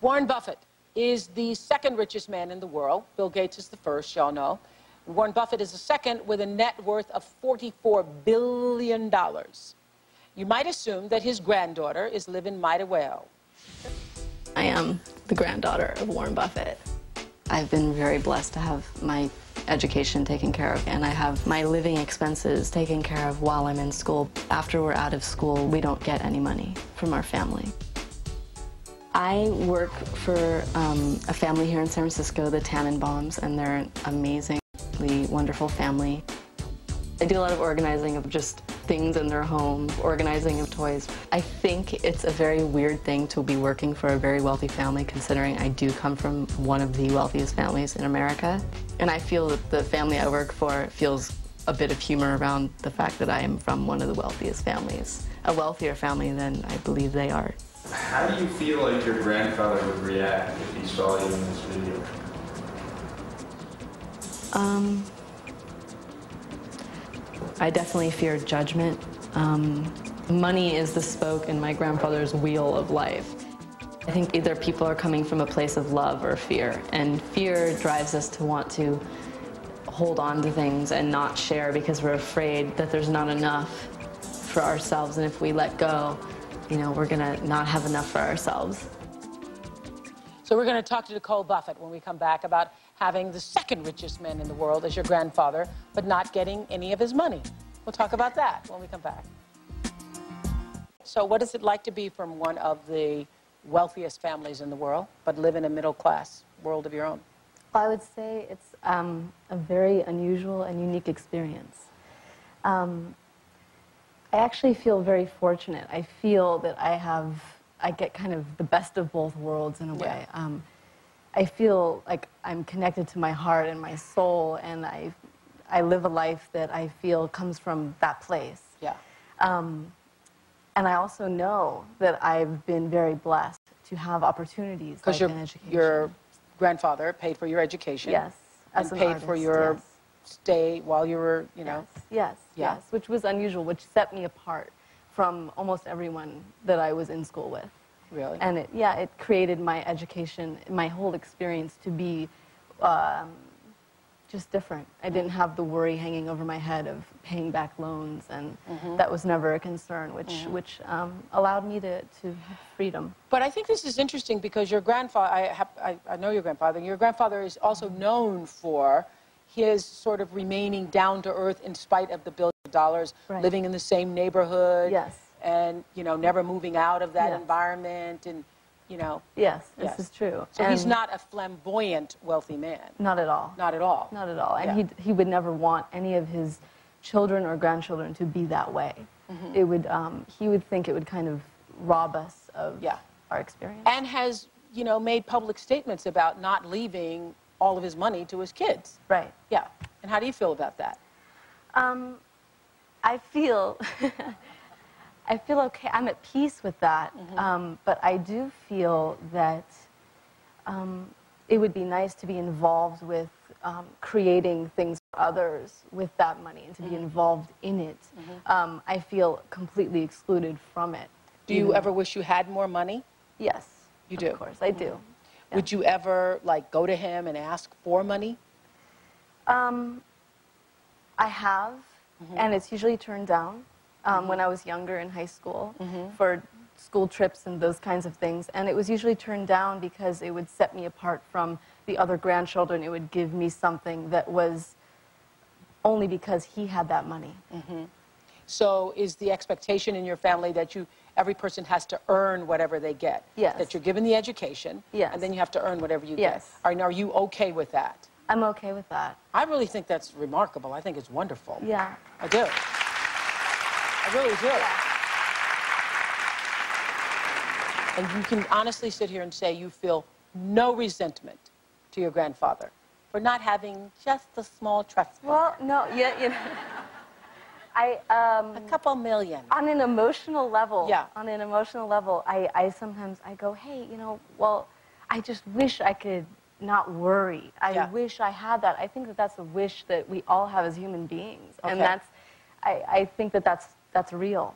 Warren Buffett is the second richest man in the world. Bill Gates is the first, y'all know. Warren Buffett is the second with a net worth of $44 billion. You might assume that his granddaughter is living mighty well. I am the granddaughter of Warren Buffett. I've been very blessed to have my education taken care of, and I have my living expenses taken care of while I'm in school. After we're out of school, we don't get any money from our family. I work for a family here in San Francisco, the Tannenbaums, and they're an amazingly wonderful family. I do a lot of organizing of just things in their home, organizing of toys. I think it's a very weird thing to be working for a very wealthy family, considering I do come from one of the wealthiest families in America. And I feel that the family I work for feels a bit of humor around the fact that I am from one of the wealthiest families, a wealthier family than I believe they are. How do you feel like your grandfather would react if he saw you in this video? I definitely fear judgment. Money is the spoke in my grandfather's wheel of life. I think either people are coming from a place of love or fear, and fear drives us to want to hold on to things and not share because we're afraid that there's not enough for ourselves, and if we let go, you know, we're gonna not have enough for ourselves. So we're going to talk to Nicole Buffett when we come back about having the second richest man in the world as your grandfather, but not getting any of his money. We'll talk about that when we come back. So what is it like to be from one of the wealthiest families in the world, but live in a middle-class world of your own? Well, I would say it's a very unusual and unique experience. I actually feel very fortunate. I feel that I get kind of the best of both worlds in a way. I feel like I'm connected to my heart and my soul, and I live a life that I feel comes from that place. Yeah. And I also know that I've been very blessed to have opportunities like an education. Your grandfather paid for your education. Yes, as and an paid artist, for your yes. stay while you were, you know. Yes, Yeah. yes, which was unusual, which set me apart from almost everyone that I was in school with. Really? And it created my education, my whole experience to be just different. I didn't have the worry hanging over my head of paying back loans, and that was never a concern, which allowed me to have freedom. But I think this is interesting because your grandfather, I know your grandfather, and your grandfather is also known for his sort of remaining down to earth in spite of the billions of dollars, Right. living in the same neighborhood. Yes. And, you know, never moving out of that Yes. environment, and, you know. Yes, Yes. this is true. So and he's not a flamboyant wealthy man. Not at all. Not at all. Not at all. Yeah. And he would never want any of his children or grandchildren to be that way. It would, he would think it would kind of rob us of our experience. And has, you know, made public statements about not leaving all of his money to his kids. Right. Yeah. And how do you feel about that? I feel, I feel okay. I'm at peace with that. But I do feel that it would be nice to be involved with creating things for others with that money and to be involved in it. I feel completely excluded from it. Do you ever wish you had more money? Yes. You do? Of course, I do. Yeah. Would you ever, like, go to him and ask for money? I have, and it's usually turned down when I was younger in high school for school trips and those kinds of things. And it was usually turned down because it would set me apart from the other grandchildren. It would give me something that was only because he had that money. So is the expectation in your family that every person has to earn whatever they get? Yes. That you're given the education, Yes. and then you have to earn whatever you Yes. get? Are you okay with that? I'm okay with that. I really think that's remarkable. I think it's wonderful. Yeah. I do. I really do. And you can honestly sit here and say you feel no resentment to your grandfather for not having just a small trust fund. Well, no, you know, A couple million. on an emotional level, Yeah. on an emotional level, I sometimes go, hey, you know, well, I just wish I could not worry. I wish I had that. I think that that's a wish that we all have as human beings, and Okay. I think that that's real.